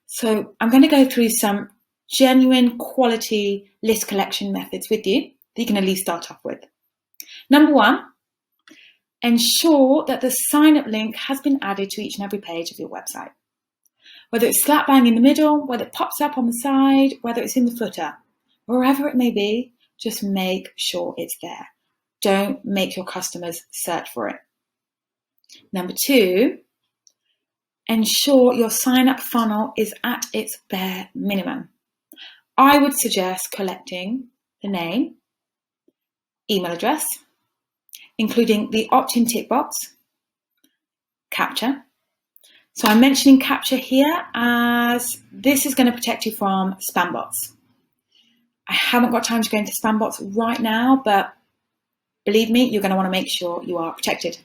So I'm going to go through some genuine quality list collection methods with you that you can at least start off with. Number one, ensure that the sign-up link has been added to each and every page of your website. Whether it's slap bang in the middle, whether it pops up on the side, whether it's in the footer, wherever it may be, just make sure it's there. Don't make your customers search for it. Number two, ensure your sign-up funnel is at its bare minimum. I would suggest collecting the name, email address, including the opt-in tick box, capture. So I'm mentioning capture here as this is going to protect you from spam bots. I haven't got time to go into spam bots right now, but believe me, you're going to want to make sure you are protected.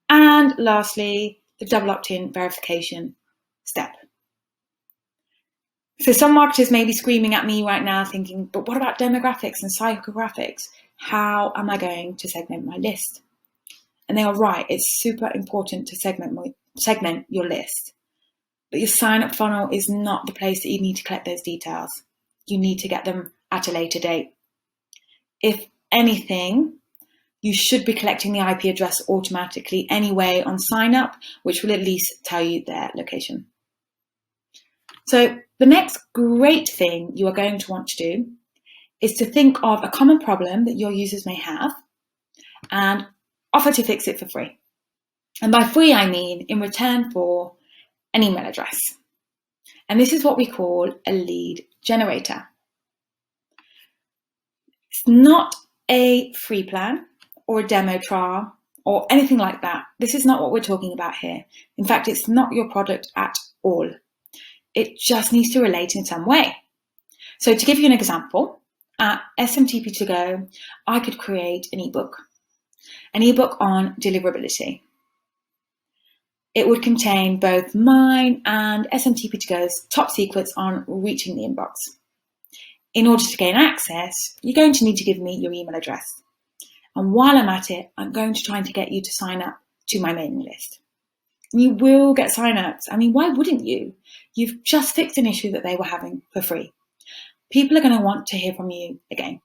And lastly, the double opt-in verification step. So some marketers may be screaming at me right now thinking, but what about demographics and psychographics? How am I going to segment my list? And they are right, it's super important to segment your list. But your sign-up funnel is not the place that you need to collect those details. You need to get them at a later date. If anything, you should be collecting the IP address automatically anyway on sign-up, which will at least tell you their location. So the next great thing you are going to want to do is to think of a common problem that your users may have and offer to fix it for free. And by free, I mean in return for an email address. And this is what we call a lead generator. It's not a free plan or a demo trial or anything like that. This is not what we're talking about here. In fact, it's not your product at all. It just needs to relate in some way. So to give you an example, at SMTP2Go, I could create an ebook on deliverability. It would contain both mine and SMTP2Go's top secrets on reaching the inbox. In order to gain access, you're going to need to give me your email address. And while I'm at it, I'm going to try to get you to sign up to my mailing list. You will get sign-ups. I mean, why wouldn't you? You've just fixed an issue that they were having for free. People are going to want to hear from you again.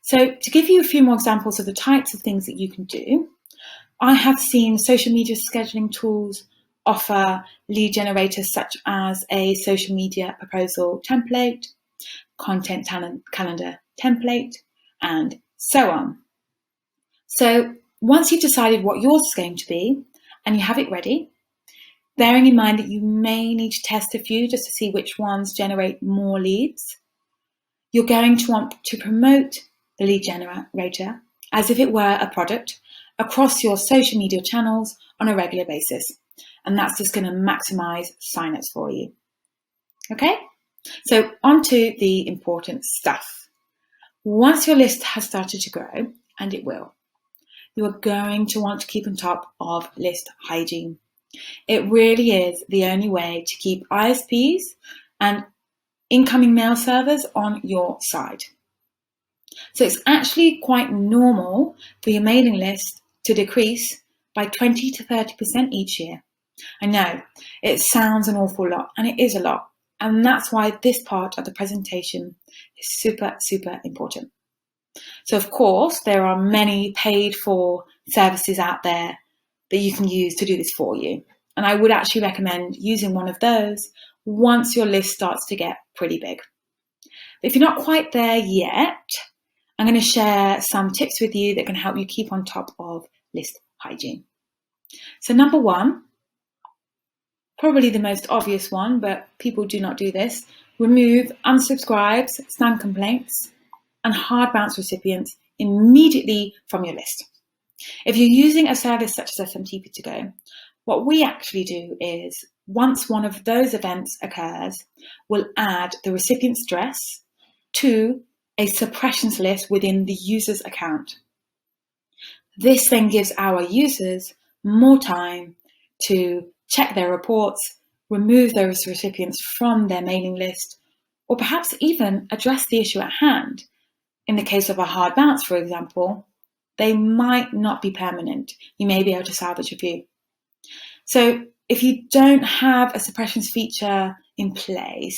So to give you a few more examples of the types of things that you can do, I have seen social media scheduling tools offer lead generators such as a social media proposal template, content calendar template, and so on. So once you've decided what yours is going to be and you have it ready, bearing in mind that you may need to test a few just to see which ones generate more leads, you're going to want to promote the lead generator as if it were a product across your social media channels on a regular basis. And that's just going to maximize signups for you. Okay? So on to the important stuff. Once your list has started to grow, and it will, you are going to want to keep on top of list hygiene. It really is the only way to keep ISPs and incoming mail servers on your side. So it's actually quite normal for your mailing list to decrease by 20 to 30% each year. I know it sounds an awful lot, and it is a lot. And that's why this part of the presentation is super, super important. So of course, there are many paid for services out there that you can use to do this for you. And I would actually recommend using one of those once your list starts to get pretty big. But if you're not quite there yet, I'm going to share some tips with you that can help you keep on top of list hygiene. So number one, probably the most obvious one, but people do not do this, remove unsubscribes, spam complaints, and hard bounce recipients immediately from your list. If you're using a service such as SMTP2Go, what we actually do is once one of those events occurs, we'll add the recipient's address to a suppressions list within the user's account. This then gives our users more time to check their reports, remove those recipients from their mailing list, or perhaps even address the issue at hand. In the case of a hard bounce, for example, they might not be permanent. You may be able to salvage a few. So if you don't have a suppressions feature in place,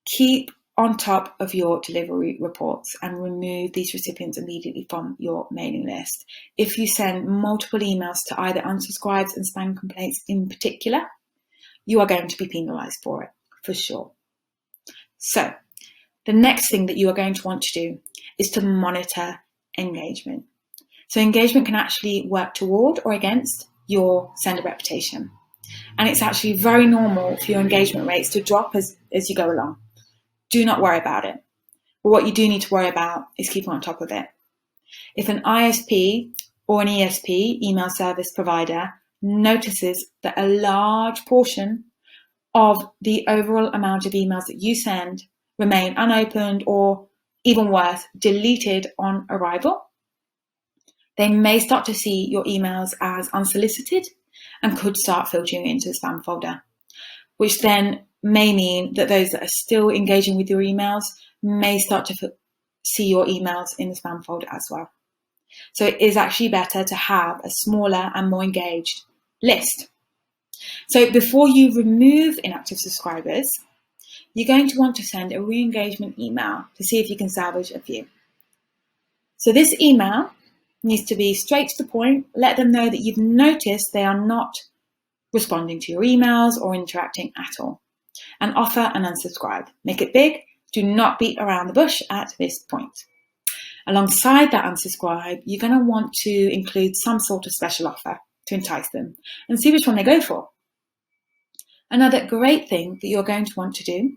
keep on top of your delivery reports and remove these recipients immediately from your mailing list. If you send multiple emails to either unsubscribes and spam complaints in particular, you are going to be penalised for it, for sure. So the next thing that you are going to want to do is to monitor engagement. So engagement can actually work toward or against your sender reputation. And it's actually very normal for your engagement rates to drop as you go along. Do not worry about it. But what you do need to worry about is keeping on top of it. If an ISP or an ESP, email service provider, notices that a large portion of the overall amount of emails that you send remain unopened or, even worse, deleted on arrival, they may start to see your emails as unsolicited and could start filtering into the spam folder, which then may mean that those that are still engaging with your emails may start to see your emails in the spam folder as well. So it is actually better to have a smaller and more engaged list. So before you remove inactive subscribers, you're going to want to send a re-engagement email to see if you can salvage a few. So this email needs to be straight to the point. Let them know that you've noticed they are not responding to your emails or interacting at all. And offer an unsubscribe. Make it big. Do not beat around the bush at this point. Alongside that unsubscribe, you're going to want to include some sort of special offer to entice them and see which one they go for. Another great thing that you're going to want to do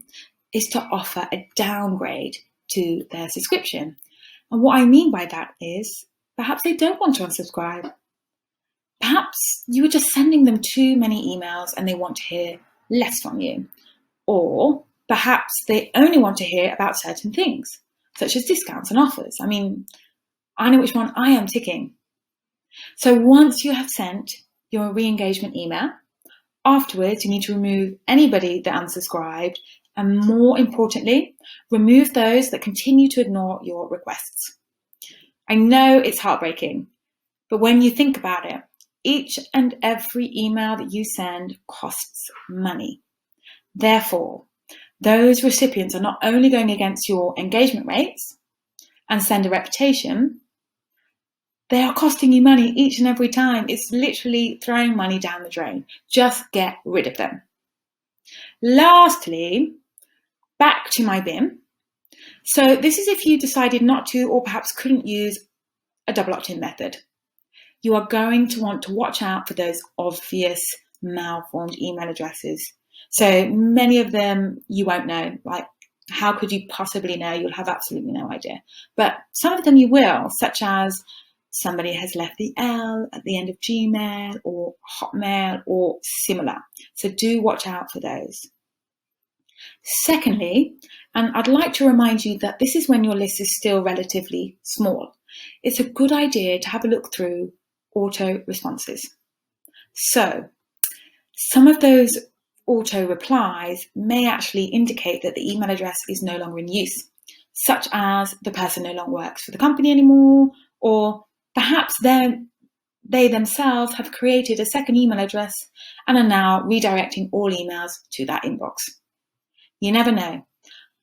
is to offer a downgrade to their subscription. And what I mean by that is perhaps they don't want to unsubscribe. Perhaps you were just sending them too many emails and they want to hear less from you. Or perhaps they only want to hear about certain things, such as discounts and offers. I mean, I know which one I am ticking. So once you have sent your re-engagement email, afterwards you need to remove anybody that unsubscribed, and more importantly, remove those that continue to ignore your requests. I know it's heartbreaking, but when you think about it, each and every email that you send costs money. Therefore, those recipients are not only going against your engagement rates and sender reputation, they are costing you money each and every time. It's literally throwing money down the drain. Just get rid of them. Lastly, back to my bin. So this is if you decided not to or perhaps couldn't use a double opt-in method. You are going to want to watch out for those obvious malformed email addresses. So many of them you won't know, like how could you possibly know? You'll have absolutely no idea. But some of them you will, such as somebody has left the L at the end of Gmail or Hotmail or similar. So do watch out for those. Secondly, and I'd like to remind you that this is when your list is still relatively small. It's a good idea to have a look through auto responses. So some of those auto replies may actually indicate that the email address is no longer in use, such as the person no longer works for the company anymore, or perhaps they themselves have created a second email address and are now redirecting all emails to that inbox. You never know.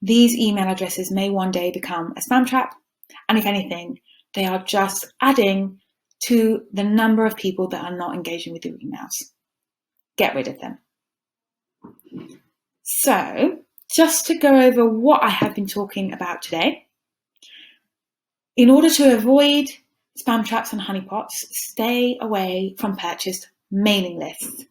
These email addresses may one day become a spam trap, and if anything, they are just adding to the number of people that are not engaging with your emails. Get rid of them. So, just to go over what I have been talking about today, in order to avoid spam traps and honeypots, stay away from purchased mailing lists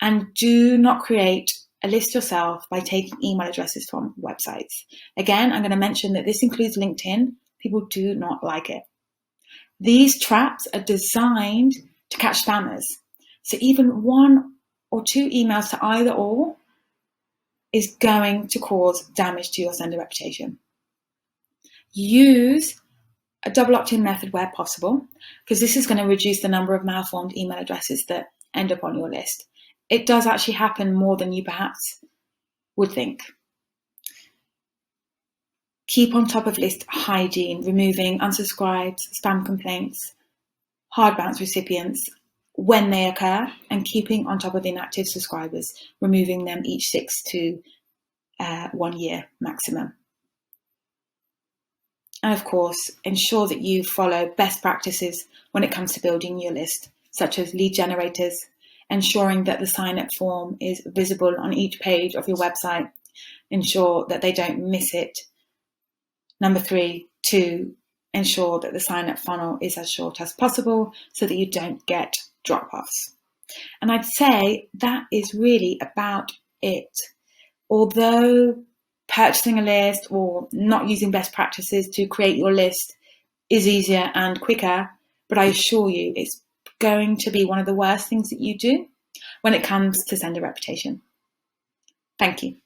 and do not create a list yourself by taking email addresses from websites. Again, I'm going to mention that this includes LinkedIn. People do not like it. These traps are designed to catch spammers. So even one or two emails to either or is going to cause damage to your sender reputation. Use a double opt-in method where possible, because this is going to reduce the number of malformed email addresses that end up on your list. It does actually happen more than you perhaps would think. Keep on top of list hygiene, removing unsubscribes, spam complaints, hard bounce recipients, when they occur, and keeping on top of inactive subscribers, removing them each 6 to 1 year maximum. And of course, ensure that you follow best practices when it comes to building your list, such as lead generators, ensuring that the sign-up form is visible on each page of your website. Ensure that they don't miss it. Number 3, to ensure that the sign-up funnel is as short as possible so that you don't get drop-offs. And I'd say that is really about it. Although purchasing a list or not using best practices to create your list is easier and quicker, but I assure you it's going to be one of the worst things that you do when it comes to sender reputation. Thank you.